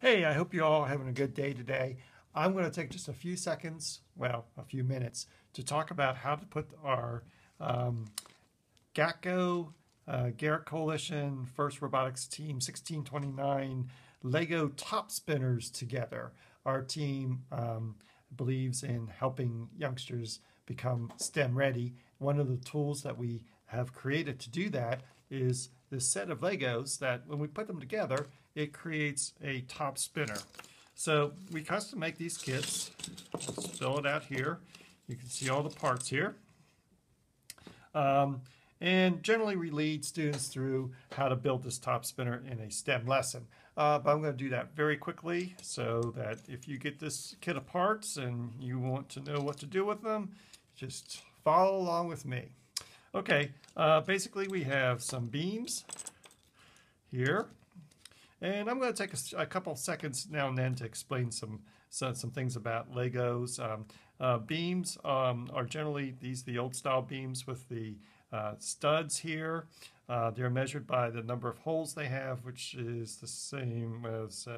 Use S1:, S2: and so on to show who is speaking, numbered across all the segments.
S1: Hey, I hope you all are having a good day today. I'm going to take just a few seconds, well, a few minutes, to talk about how to put our um, GaCo, Garrett Coalition, First Robotics Team 1629 Lego top spinners together. Our team believes in helping youngsters become STEM ready. One of the tools that we have created to do that is this set of Legos that when we put them together, it creates a top spinner. So we custom make these kits. Let's fill it out here. You can see all the parts here. And generally we lead students through how to build this top spinner in a STEM lesson. But I'm going to do that very quickly so that if you get this kit of parts and you want to know what to do with them, just follow along with me. Okay, basically we have some beams here. And I'm going to take a couple seconds now and then to explain some things about Legos. Beams are generally the old style beams with the studs here. They're measured by the number of holes they have, which is the same as,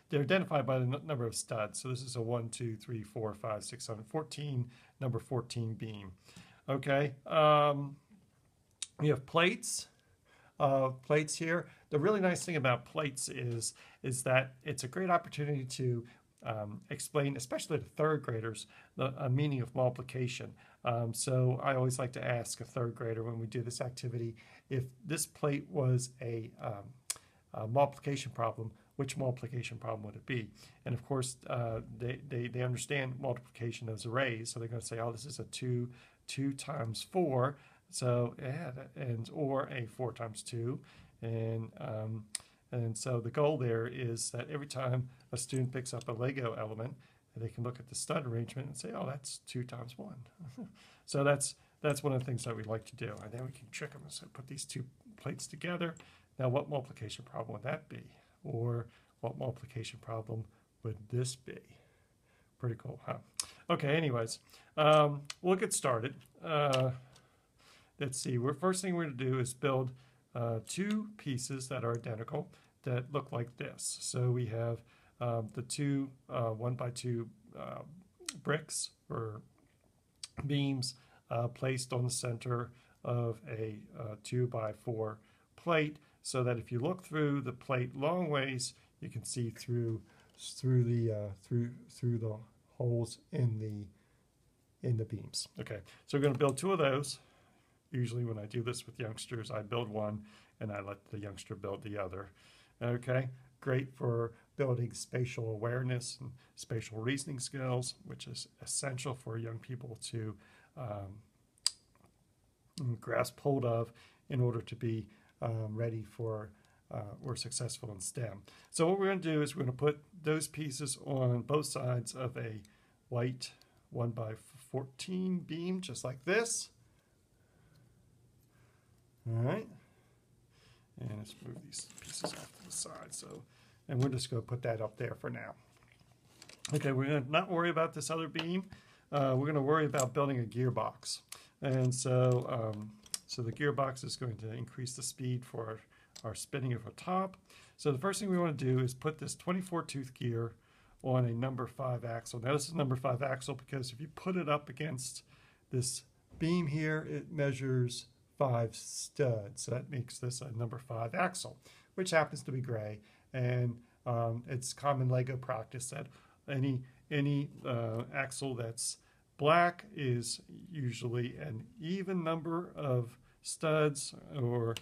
S1: they're identified by the number of studs. So this is a 1, 2, 3, 4, 5, 6, 7, 14, number 14 beam. Okay, we have plates. Plates here. The really nice thing about plates is that it's a great opportunity to explain, especially to third graders, the meaning of multiplication. So I always like to ask a third grader when we do this activity, if this plate was a multiplication problem, which multiplication problem would it be? And of course, they understand multiplication as arrays, so they're going to say, oh, this is a 2 times 4. So yeah, or a 4 times 2, and so the goal there is that every time a student picks up a Lego element, they can look at the stud arrangement and say, oh, that's 2 times 1. So that's one of the things that we like to do, and then we can trick them and say, put these two plates together. Now, what multiplication problem would that be, or what multiplication problem would this be? Pretty cool, huh? Okay, anyways, we'll get started. Let's see, first thing we're going to do is build two pieces that are identical that look like this. So we have the two 1 by 2 bricks or beams placed on the center of a 2 by 4 plate, so that if you look through the plate long ways, you can see through the holes in the beams. Okay, so we're going to build two of those. Usually when I do this with youngsters, I build one and I let the youngster build the other. Okay, great for building spatial awareness and spatial reasoning skills, which is essential for young people to grasp hold of in order to be ready for or successful in STEM. So what we're going to do is we're going to put those pieces on both sides of a white 1 by 14 beam, just like this. All right, and let's move these pieces off to the side. And we're just going to put that up there for now. Okay, we're going to not worry about this other beam. We're going to worry about building a gearbox, and so the gearbox is going to increase the speed for our spinning of our top. So the first thing we want to do is put this 24 tooth gear on a number 5 axle. Now this is a number 5 axle because if you put it up against this beam here, it measures 5 studs. So that makes this a number 5 axle, which happens to be gray. And it's common Lego practice that any axle that's black is usually an even number of studs, or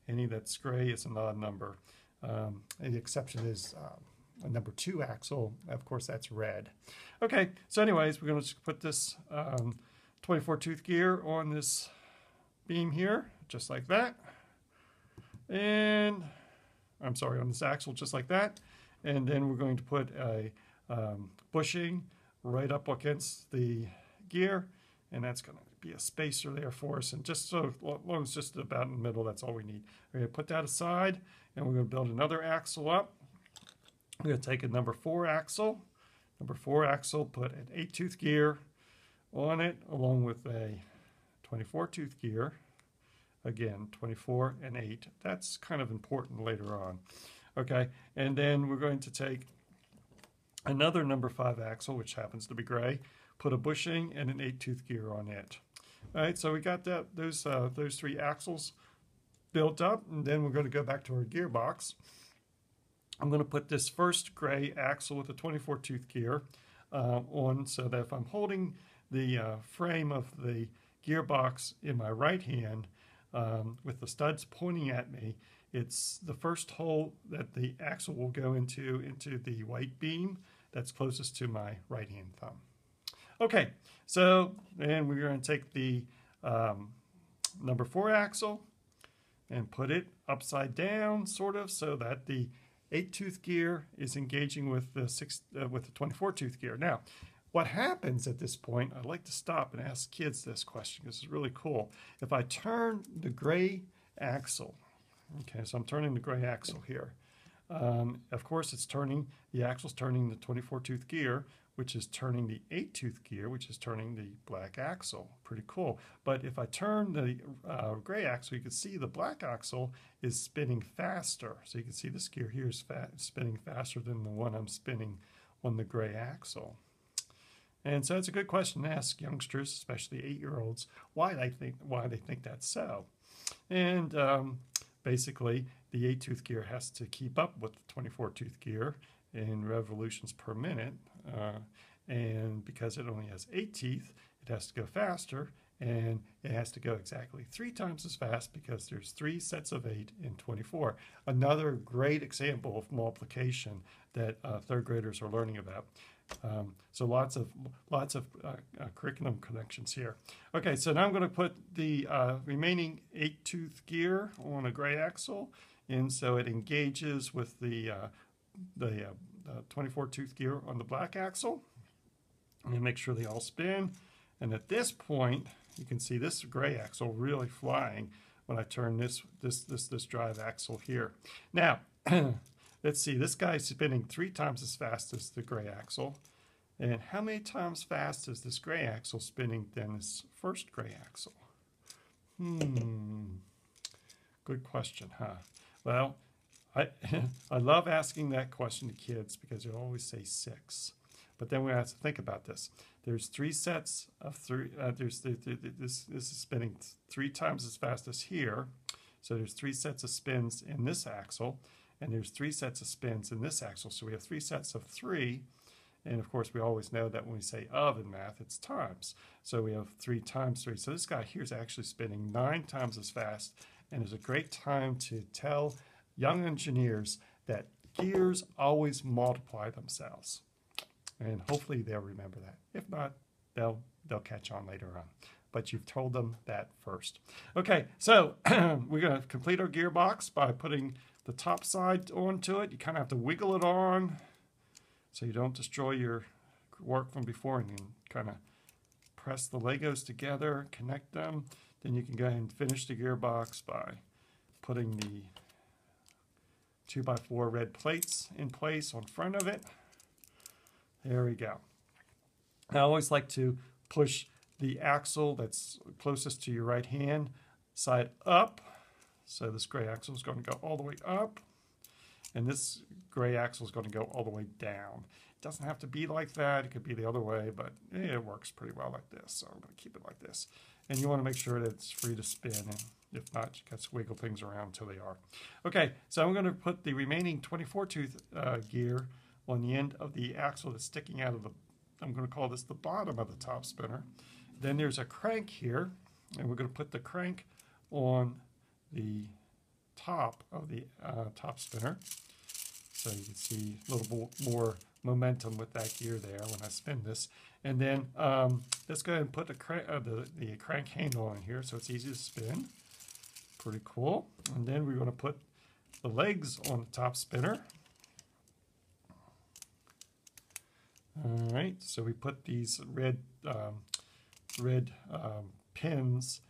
S1: any that's gray is an odd number. The exception is a number 2 axle. Of course, that's red. Okay, so anyways, we're going to put this 24 tooth gear on this beam here, just like that, and I'm sorry, on this axle, just like that, and then we're going to put a bushing right up against the gear, and that's going to be a spacer there for us, and just so long as just about in the middle, that's all we need. We're going to put that aside, and we're going to build another axle up. We're going to take a number 4 axle, put an 8 tooth gear on it, along with a 24 tooth gear. Again, 24 and 8. That's kind of important later on. Okay, and then we're going to take another number 5 axle, which happens to be gray, put a bushing and an 8-tooth gear on it. All right, so we got those 3 axles built up, and then we're going to go back to our gearbox. I'm going to put this first gray axle with a 24-tooth gear on, so that if I'm holding the frame of the gearbox in my right hand with the studs pointing at me, it's the first hole that the axle will go into the white beam that's closest to my right hand thumb. Okay, so then we're going to take the number 4 axle and put it upside down, sort of, so that the 8-tooth gear is engaging with the 24-tooth gear. Now, what happens at this point, I'd like to stop and ask kids this question, because it's really cool. If I turn the gray axle, okay, so I'm turning the gray axle here. Of course, the axle's turning the 24-tooth gear, which is turning the 8-tooth gear, which is turning the black axle. Pretty cool. But if I turn the gray axle, you can see the black axle is spinning faster. So you can see this gear here is spinning faster than the one I'm spinning on the gray axle. And so it's a good question to ask youngsters, especially 8-year-olds, why they think that's so. And basically, the 8-tooth gear has to keep up with the 24-tooth gear in revolutions per minute, and because it only has 8 teeth, it has to go faster, and it has to go exactly 3 times as fast because there's 3 sets of 8 in 24. Another great example of multiplication that 3rd graders are learning about. So lots of curriculum connections here. Okay, so now I'm going to put the remaining 8-tooth gear on a gray axle, and so it engages with the 24-tooth gear on the black axle, and make sure they all spin. And at this point, you can see this gray axle really flying when I turn this drive axle here. Now, let's see, this guy's spinning 3 times as fast as the gray axle. And how many times fast is this gray axle spinning than this first gray axle? Good question, huh? Well, I love asking that question to kids because they always say 6. But then we have to think about this. There's 3 sets of 3. This is spinning 3 times as fast as here. So there's 3 sets of spins in this axle, and there's 3 sets of spins in this axle. So we have 3 sets of 3. And of course, we always know that when we say of in math, it's times. So we have 3 times 3. So this guy here is actually spinning 9 times as fast, and it's a great time to tell young engineers that gears always multiply themselves. And hopefully they'll remember that. If not, they'll catch on later on. But you've told them that first. Okay, so we're going to complete our gearbox by putting the top side onto it. You kind of have to wiggle it on so you don't destroy your work from before, and you kind of press the Legos together, connect them. Then you can go ahead and finish the gearbox by putting the 2x4 red plates in place on front of it. There we go. I always like to push the axle that's closest to your right hand side up. So this gray axle is going to go all the way up, and this gray axle is going to go all the way down. It doesn't have to be like that. It could be the other way, but it works pretty well like this. So I'm going to keep it like this. And you want to make sure that it's free to spin, and if not, you can wiggle things around until they are. Okay, so I'm going to put the remaining 24-tooth gear on the end of the axle that's sticking out of the, I'm going to call this the bottom of the top spinner. Then there's a crank here, and we're going to put the crank on the top of the top spinner. So you can see a little more momentum with that gear there when I spin this. And then let's go ahead and put the crank handle in here so it's easy to spin. Pretty cool. And then we're going to put the legs on the top spinner. All right, so we put these red pins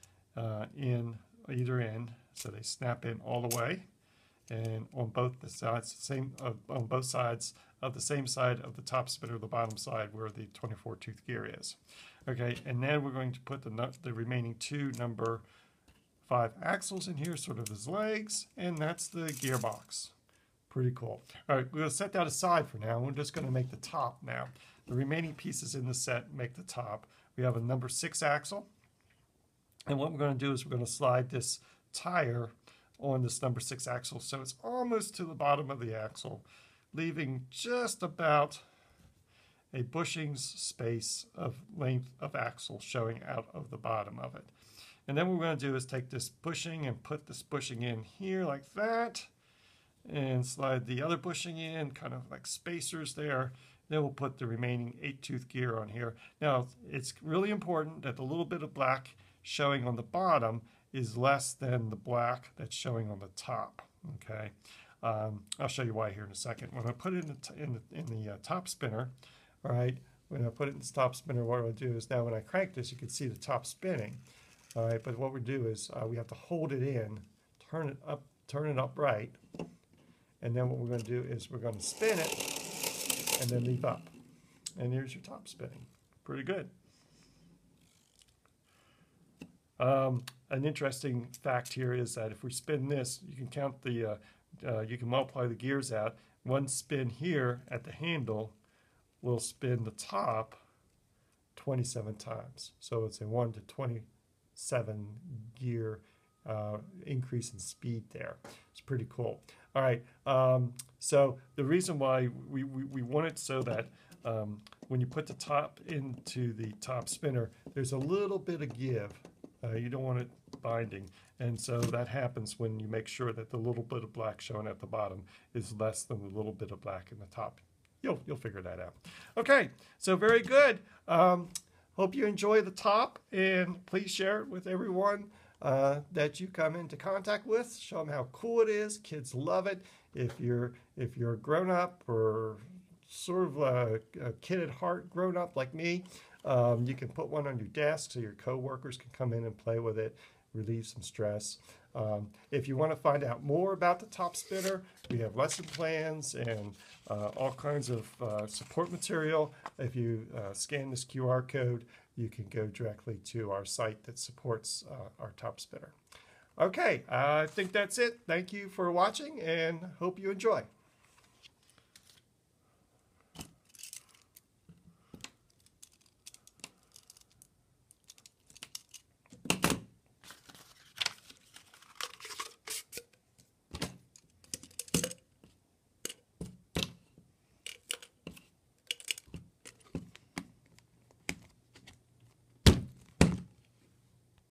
S1: in either end, so they snap in all the way, and on both the sides, on both sides of the same side of the top spinner, the bottom side where the 24-tooth gear is. Okay, and then we're going to put the remaining 2 number 5 axles in here, sort of as legs, and that's the gearbox. Pretty cool. All right, we're going to set that aside for now. We're just going to make the top now. The remaining pieces in the set make the top. We have a number 6 axle. And what we're going to do is we're going to slide this tire on this number 6 axle so it's almost to the bottom of the axle, leaving just about a bushing's space of length of axle showing out of the bottom of it. And then what we're going to do is take this bushing and put this bushing in here like that, and slide the other bushing in, kind of like spacers there. Then we'll put the remaining 8-tooth gear on here. Now, it's really important that the little bit of black showing on the bottom is less than the black that's showing on the top. Okay, I'll show you why here in a second. When I put it in the top spinner, all right, when I put it in the top spinner, what I'll do is now when I crank this, you can see the top spinning. All right, but what we do is we have to hold it in, turn it upright, and then what we're going to do is we're going to spin it and then leave up. And here's your top spinning. Pretty good. An interesting fact here is that if we spin this, you can count the, you can multiply the gears out. One spin here at the handle will spin the top 27 times. So it's a 1 to 27 gear increase in speed there. It's pretty cool. All right, so the reason why we want it so that when you put the top into the top spinner, there's a little bit of give. You don't want it binding, and so that happens when you make sure that the little bit of black showing at the bottom is less than the little bit of black in the top. You'll figure that out. Okay, so very good. Hope you enjoy the top, and please share it with everyone that you come into contact with. Show them how cool it is. Kids love it. If you're a grown-up or sort of a kid at heart, grown-up like me, you can put one on your desk so your co-workers can come in and play with it, relieve some stress. If you want to find out more about the top spinner, we have lesson plans and all kinds of support material. If you scan this QR code, you can go directly to our site that supports our top spinner. Okay, I think that's it. Thank you for watching and hope you enjoy.